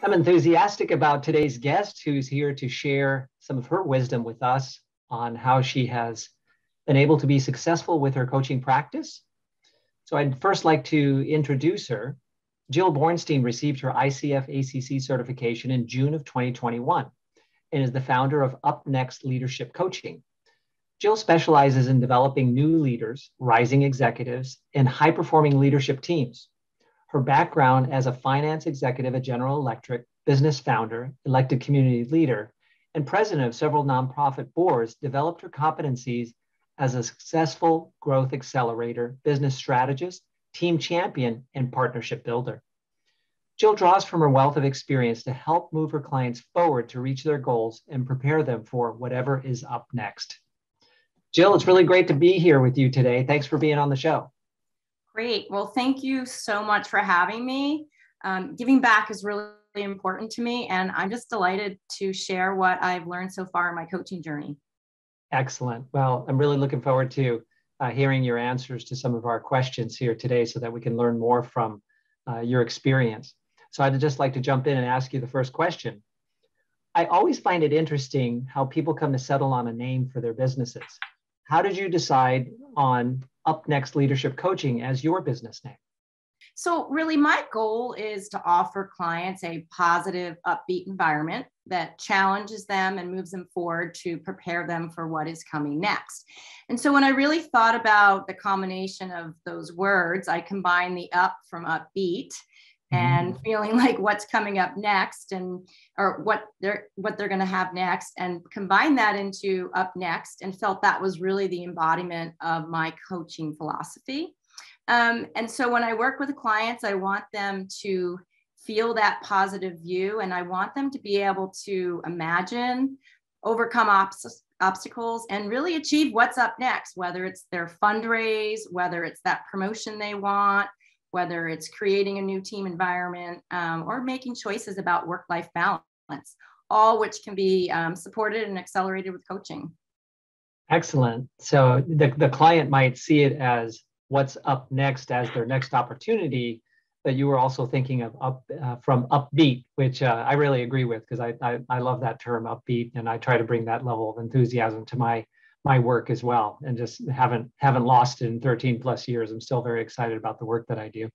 I'm enthusiastic about today's guest who's here to share some of her wisdom with us on how she has been able to be successful with her coaching practice. So I'd first like to introduce her. Jill Bornstein received her ICF ACC certification in June of 2021 and is the founder of UpNext Leadership Coaching. Jill specializes in developing new leaders, rising executives, and high-performing leadership teams. Her background as a finance executive at General Electric, business founder, elected community leader, and president of several nonprofit boards developed her competencies as a successful growth accelerator, business strategist, team champion, and partnership builder. Jill draws from her wealth of experience to help move her clients forward to reach their goals and prepare them for whatever is up next. Jill, it's really great to be here with you today. Thanks for being on the show. Great. Well, thank you so much for having me. Giving back is really important to me, and I'm just delighted to share what I've learned so far in my coaching journey. Excellent. Well, I'm really looking forward to hearing your answers to some of our questions here today so that we can learn more from your experience. So I'd just like to jump in and ask you the first question. I always find it interesting how people come to settle on a name for their businesses. How did you decide on UpNext Leadership Coaching as your business name? So really, my goal is to offer clients a positive, upbeat environment that challenges them and moves them forward to prepare them for what is coming next. And so when I really thought about the combination of those words, I combined the up from upbeat and feeling like what's coming up next or what they're going to have next, and combine that into UpNext, and felt that was really the embodiment of my coaching philosophy. And so when I work with clients, I want them to feel that positive view, and I want them to be able to imagine, overcome obstacles, and really achieve what's up next, whether it's their fundraise, whether it's that promotion they want, whether it's creating a new team environment, or making choices about work-life balance, all which can be supported and accelerated with coaching. Excellent. So the client might see it as what's up next as their next opportunity, but you were also thinking of from upbeat, which I really agree with, because I love that term upbeat, and I try to bring that level of enthusiasm to my work as well, and just haven't lost it in 13 plus years. I'm still very excited about the work that I do.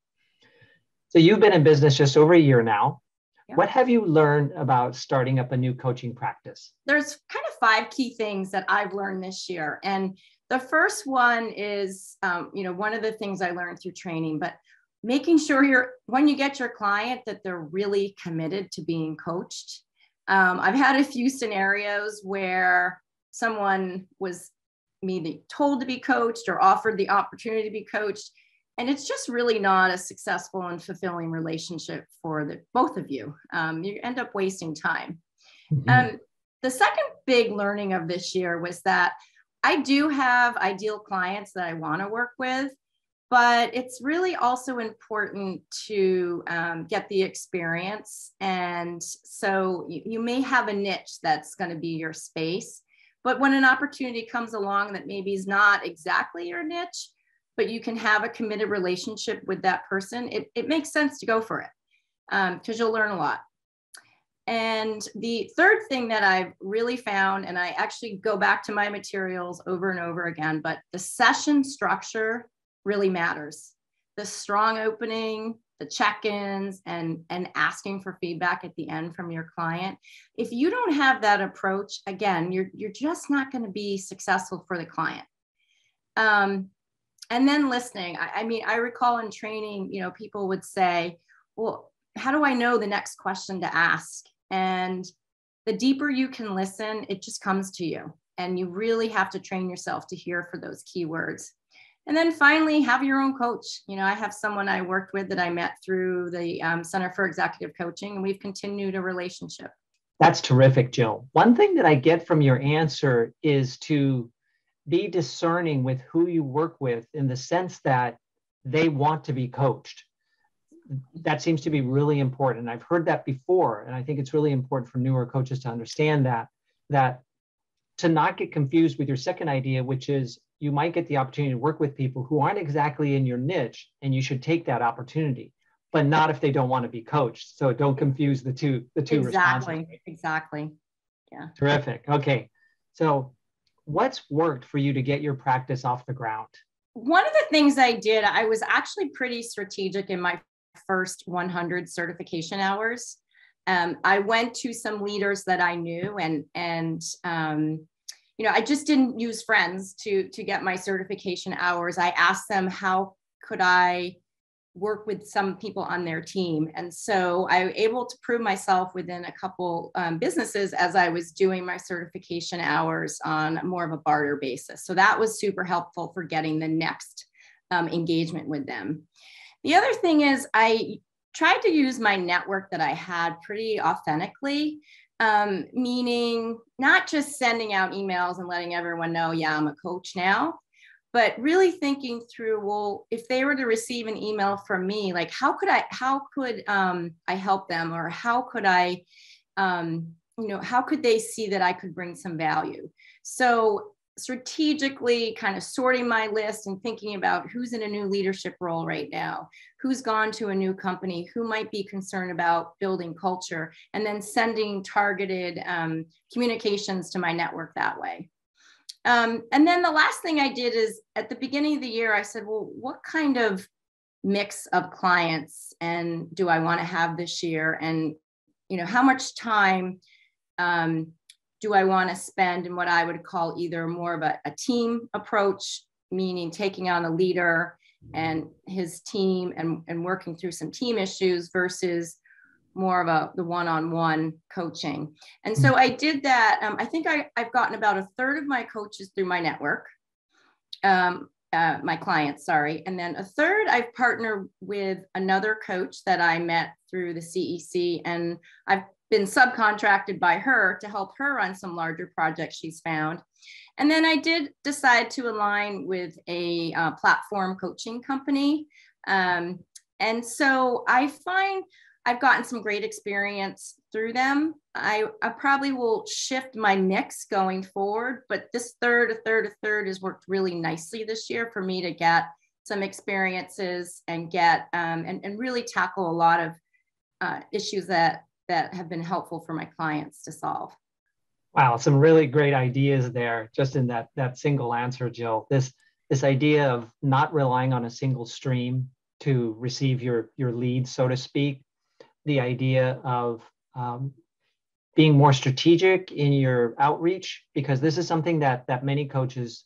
So you've been in business just over a year now. Yeah. What have you learned about starting up a new coaching practice? There's kind of 5 key things that I've learned this year. And the first one is, one of the things I learned through training, but making sure when you get your client that they're really committed to being coached. I've had a few scenarios where someone was either told to be coached or offered the opportunity to be coached, and it's just really not a successful and fulfilling relationship for both of you. You end up wasting time. The second big learning of this year was that I do have ideal clients that I want to work with, but it's really also important to get the experience. And so you may have a niche that's going to be your space, but when an opportunity comes along that maybe is not exactly your niche, but you can have a committed relationship with that person, it makes sense to go for it, because you'll learn a lot. And the third thing that I've really found, and I actually go back to my materials over and over again, but the session structure really matters. The strong opening, the check-ins, and asking for feedback at the end from your client. If you don't have that approach, again, you're just not going to be successful for the client. And then listening. I recall in training, people would say, well, how do I know the next question to ask? And the deeper you can listen, it just comes to you. And you really have to train yourself to hear for those keywords. And then finally, have your own coach. I have someone I worked with that I met through the Center for Executive Coaching, and we've continued a relationship. That's terrific, Jill. One thing that I get from your answer is to be discerning with who you work with, in the sense that they want to be coached. That seems to be really important. I've heard that before, and I think it's really important for newer coaches to understand that to not get confused with your second idea, which is you might get the opportunity to work with people who aren't exactly in your niche, and you should take that opportunity. but not if they don't want to be coached. So don't confuse the two responses. Exactly. Yeah. Terrific. Okay. So what's worked for you to get your practice off the ground? One of the things I did, I was actually pretty strategic in my first 100 certification hours. I went to some leaders that I knew, and I just didn't use friends to get my certification hours. I asked them, how could I work with some people on their team? And so I was able to prove myself within a couple businesses as I was doing my certification hours on more of a barter basis. So that was super helpful for getting the next engagement with them. The other thing is I tried to use my network that I had pretty authentically, meaning not just sending out emails and letting everyone know, yeah, I'm a coach now, but really thinking through, well, if they were to receive an email from me, like how could I help them, or how could I, how could they see that I could bring some value? So strategically kind of sorting my list and thinking about who's in a new leadership role right now, who's gone to a new company, who might be concerned about building culture, and then sending targeted communications to my network that way. And then the last thing I did is at the beginning of the year, I said, well, what kind of mix of clients and do I want to have this year? And, how much time do I want to spend in what I would call either more of a team approach, meaning taking on a leader and his team and working through some team issues, versus more of the one-on-one coaching. And so I did that. I think I've gotten about a third of my coaches through my network, my clients, sorry. And then a third I've partnered with another coach that I met through the CEC, and I've been subcontracted by her to help her on some larger projects she's found. And then I did decide to align with a platform coaching company. And so I find I've gotten some great experience through them. I probably will shift my mix going forward, but this a third has worked really nicely this year for me to get some experiences and get and really tackle a lot of issues that have been helpful for my clients to solve. Wow, some really great ideas there, just in that single answer, Jill. This idea of not relying on a single stream to receive your leads, so to speak. The idea of being more strategic in your outreach, because this is something that many coaches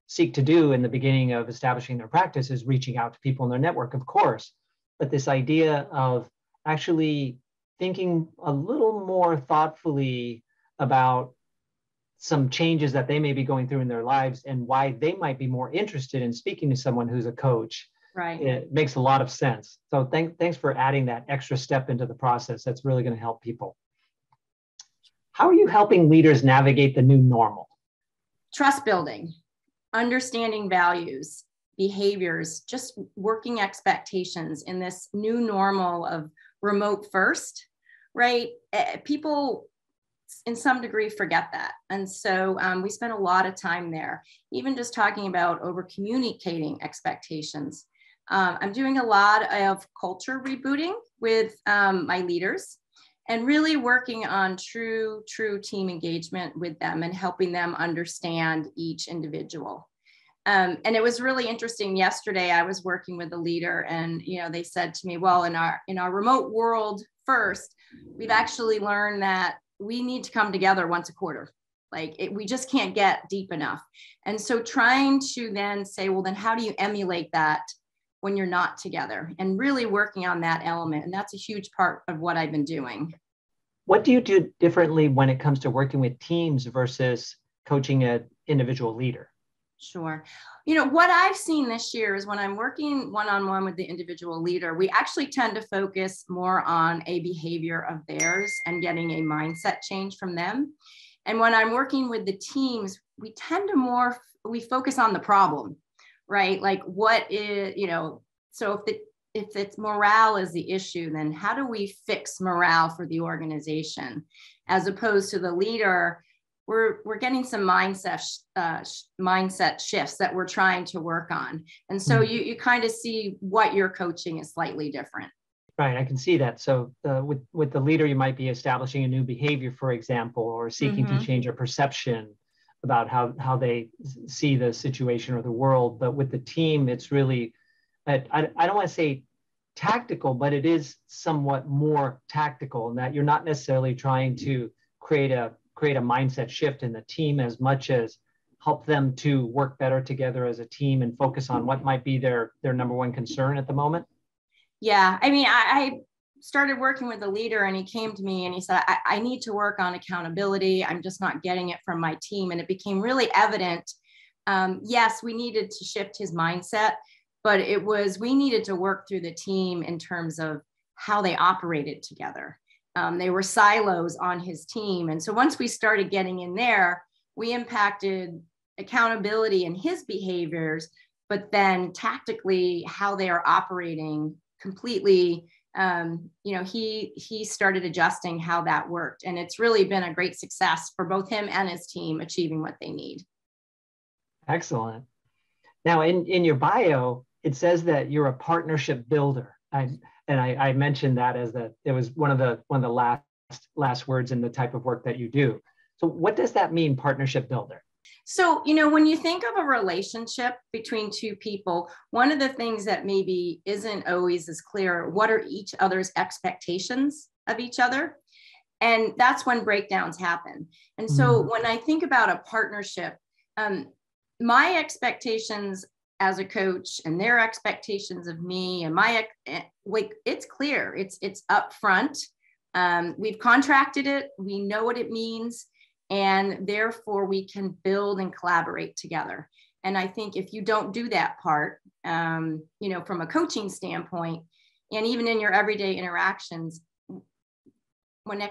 seek to do in the beginning of establishing their practice, is reaching out to people in their network, of course. But this idea of actually thinking a little more thoughtfully about some changes that they may be going through in their lives and why they might be more interested in speaking to someone who's a coach. Right. It makes a lot of sense. So thanks for adding that extra step into the process. That's really going to help people. How are you helping leaders navigate the new normal? Trust building, understanding values, behaviors, just working expectations in this new normal of remote first, right? People in some degree forget that. And so we spend a lot of time there, even just talking about over communicating expectations. I'm doing a lot of culture rebooting with my leaders and really working on true team engagement with them and helping them understand each individual. And it was really interesting. Yesterday, I was working with a leader and, they said to me, well, in our remote world first, we've actually learned that we need to come together once a quarter. We just can't get deep enough. And so trying to then say, well, then how do you emulate that when you're not together, and really working on that element. And that's a huge part of what I've been doing. What do you do differently when it comes to working with teams versus coaching an individual leader? Sure. What I've seen this year is when I'm working one-on-one with the individual leader, we actually tend to focus more on a behavior of theirs and getting a mindset change from them. And when I'm working with the teams, we tend to we focus on the problem, right? Like what is, so if it's morale is the issue, then how do we fix morale for the organization? As opposed to the leader, we're getting some mindset shifts that we're trying to work on. And so you kind of see what you're coaching is slightly different. Right, I can see that. So with the leader, you might be establishing a new behavior, for example, or seeking to change a perception about how they see the situation or the world. But with the team, it's really, I don't want to say tactical, but it is somewhat more tactical in that you're not necessarily trying to create a mindset shift in the team as much as help them to work better together as a team and focus on what might be their number one concern at the moment. Yeah, I mean, I started working with a leader and he came to me and he said, I need to work on accountability. I'm just not getting it from my team. And it became really evident. Yes, we needed to shift his mindset, but we needed to work through the team in terms of how they operated together. They were silos on his team. And so once we started getting in there, we impacted accountability and his behaviors, but then tactically how they are operating completely. He started adjusting how that worked. And it's really been a great success for both him and his team achieving what they need. Excellent. Now, in your bio, it says that you're a partnership builder. I mentioned that as that it was one of the last words in the type of work that you do. So what does that mean, partnership builder? So, when you think of a relationship between two people, one of the things that maybe isn't always as clear, what are each other's expectations of each other? And that's when breakdowns happen. And so when I think about a partnership, my expectations as a coach and their expectations of me and it's clear, it's upfront. We've contracted it. We know what it means. And therefore we can build and collaborate together. And I think if you don't do that part, from a coaching standpoint, and even in your everyday interactions, when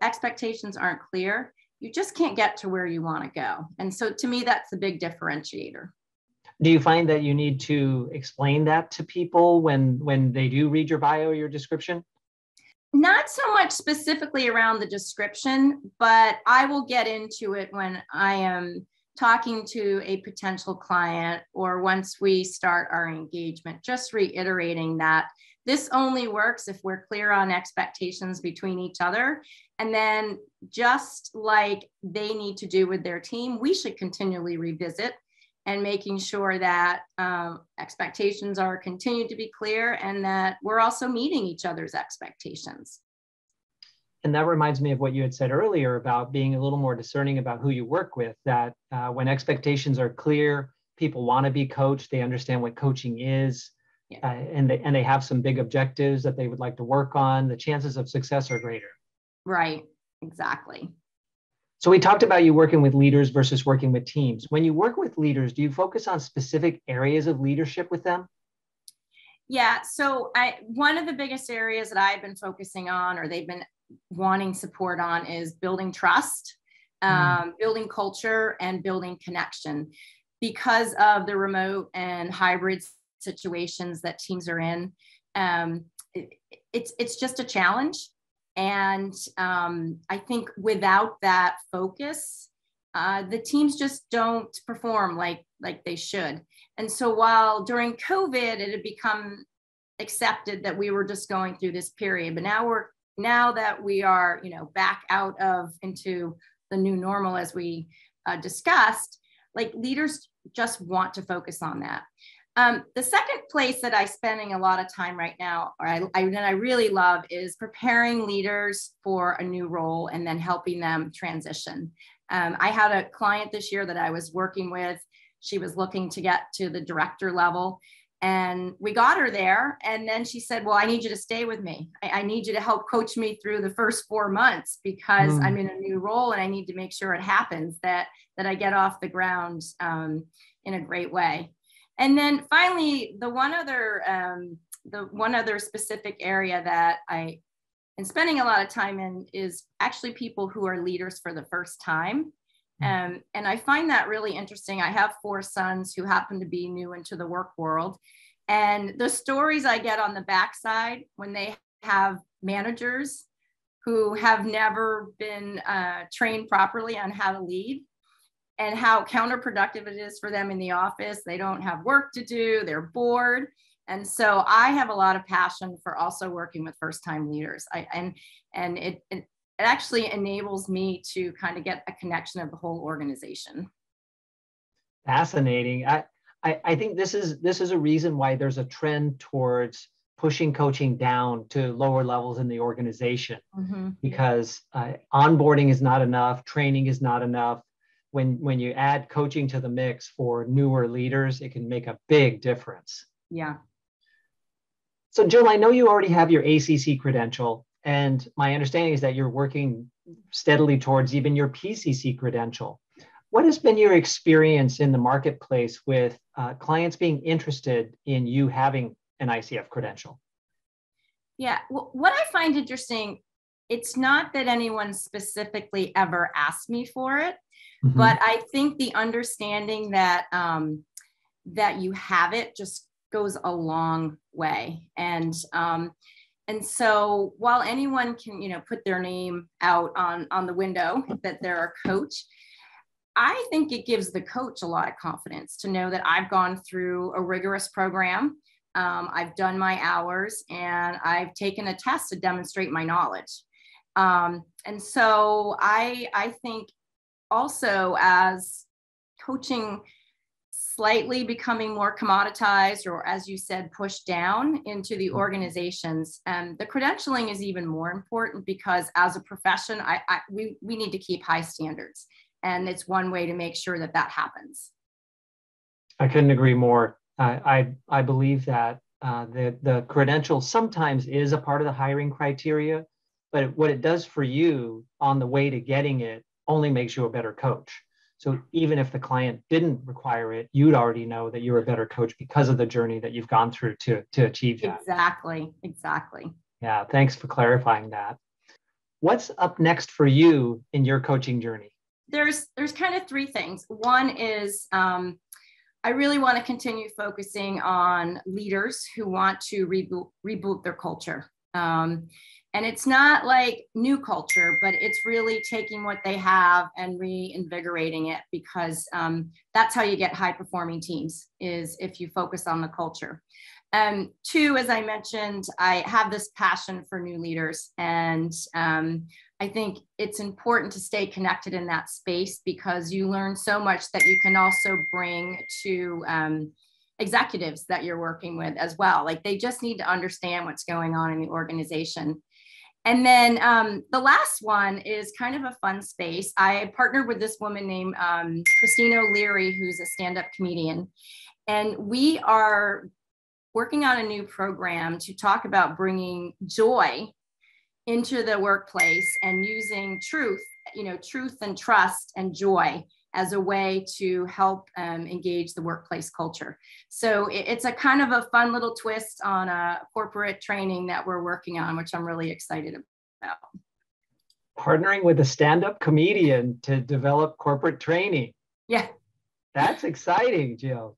expectations aren't clear, you just can't get to where you want to go. And so to me, that's the big differentiator. Do you find that you need to explain that to people when they do read your bio or your description? Not so much specifically around the description, but I will get into it when I am talking to a potential client or once we start our engagement, just reiterating that this only works if we're clear on expectations between each other. And then just like they need to do with their team, we should continually revisit and making sure that expectations are continued to be clear and that we're also meeting each other's expectations. And that reminds me of what you had said earlier about being a little more discerning about who you work with, that when expectations are clear, people want to be coached, they understand what coaching is, and they have some big objectives that they would like to work on, the chances of success are greater. Right, exactly. So we talked about you working with leaders versus working with teams. When you work with leaders, do you focus on specific areas of leadership with them? Yeah, so one of the biggest areas that I've been focusing on, or they've been wanting support on, is building trust, building culture, and building connection. Because of the remote and hybrid situations that teams are in, it's just a challenge. And I think without that focus, the teams just don't perform like they should. And so while during COVID, it had become accepted that we were just going through this period, but now that we are, back out into the new normal, as we discussed, like leaders just want to focus on that. The second place that I'm spending a lot of time right now, or I really love, is preparing leaders for a new role and then helping them transition. I had a client this year that I was working with. She was looking to get to the director level, and we got her there. And then she said, well, I need you to stay with me. I need you to help coach me through the first 4 months because I'm in a new role and I need to make sure it happens, that I get off the ground in a great way. And then finally, the one other specific area that I am spending a lot of time in is actually people who are leaders for the first time. And I find that really interesting. I have 4 sons who happen to be new into the work world. And the stories I get on the backside when they have managers who have never been trained properly on how to lead, and how counterproductive it is for them in the office. They don't have work to do, they're bored. And so I have a lot of passion for also working with first-time leaders. And it actually enables me to kind of get a connection of the whole organization. Fascinating. I think this is a reason why there's a trend towards pushing coaching down to lower levels in the organization, because onboarding is not enough, training is not enough. When you add coaching to the mix for newer leaders, it can make a big difference. Yeah. So Jill, I know you already have your ACC credential, and my understanding is that you're working steadily towards even your PCC credential. What has been your experience in the marketplace with clients being interested in you having an ICF credential? Yeah, well, what I find interesting, it's not that anyone specifically ever asked me for it, but I think the understanding that that you have it just goes a long way. And so while anyone can, put their name out on the window that they're a coach, I think it gives the coach a lot of confidence to know that I've gone through a rigorous program. I've done my hours and I've taken a test to demonstrate my knowledge. And so I think also, as coaching slightly becoming more commoditized, or as you said, pushed down into the organizations, the credentialing is even more important, because as a profession, we need to keep high standards. And it's one way to make sure that happens. I couldn't agree more. I believe that the credential sometimes is a part of the hiring criteria, but what it does for you on the way to getting it only makes you a better coach. So even if the client didn't require it, you'd already know that you're a better coach because of the journey that you've gone through to achieve that. Exactly. Yeah, thanks for clarifying that. What's up next for you in your coaching journey? There's kind of three things. One is I really want to continue focusing on leaders who want to reboot their culture. And it's not like new culture, but it's really taking what they have and reinvigorating it, because that's how you get high performing teams, is if you focus on the culture. Two, as I mentioned, I have this passion for new leaders, and I think it's important to stay connected in that space, because you learn so much that you can also bring to executives that you're working with as well. Like, they just need to understand what's going on in the organization. And then the last one is kind of a fun space. I partnered with this woman named Christina O'Leary, who's a stand-up comedian. And we are working on a new program to talk about bringing joy into the workplace and using truth and trust and joy as a way to help engage the workplace culture. So it's a kind of a fun little twist on a corporate training that we're working on, which I'm really excited about. Partnering with a stand-up comedian to develop corporate training. Yeah. That's exciting, Jill.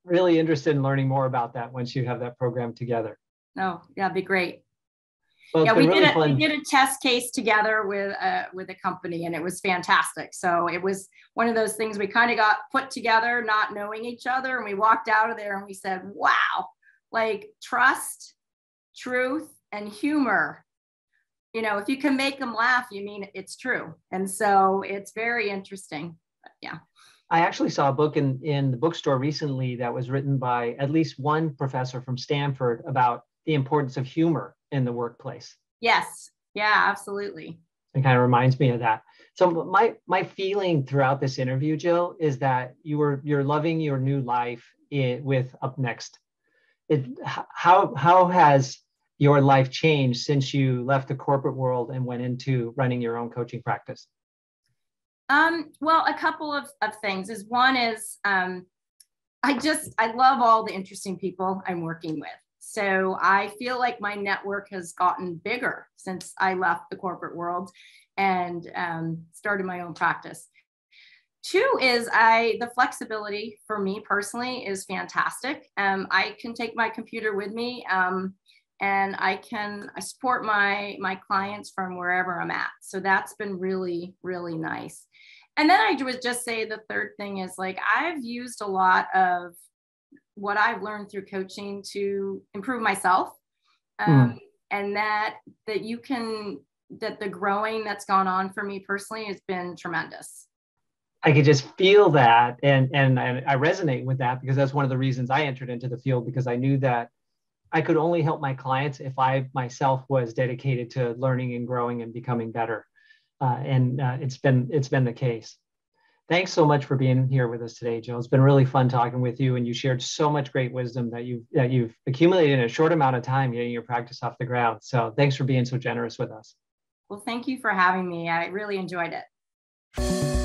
Really interested in learning more about that once you have that program together. Oh, yeah, it'd be great. Well, yeah, we did a test case together with a company, and it was fantastic. So it was one of those things we kind of got put together, not knowing each other, and we walked out of there and we said, wow, like trust, truth, and humor. If you can make them laugh, you mean it's true. And so it's very interesting. But yeah. I actually saw a book in the bookstore recently that was written by at least one professor from Stanford about the importance of humor in the workplace. Yes. Yeah, absolutely. It kind of reminds me of that. So my feeling throughout this interview, Jill, is that you're loving your new life with UpNext. How has your life changed since you left the corporate world and went into running your own coaching practice? Well, a couple of things. One is I love all the interesting people I'm working with. So I feel like my network has gotten bigger since I left the corporate world and started my own practice. Two is the flexibility for me personally is fantastic. I can take my computer with me and I support my clients from wherever I'm at. So that's been really, really nice. And then I would just say the third thing is, like, I've used a lot of what I've learned through coaching to improve myself. And that the growing that's gone on for me personally has been tremendous. I could just feel that. And I resonate with that, because that's one of the reasons I entered into the field, because I knew that I could only help my clients if I myself was dedicated to learning and growing and becoming better. It's been the case. Thanks so much for being here with us today, Jill. It's been really fun talking with you, and you shared so much great wisdom that you've accumulated in a short amount of time getting your practice off the ground. So thanks for being so generous with us. Well, thank you for having me. I really enjoyed it.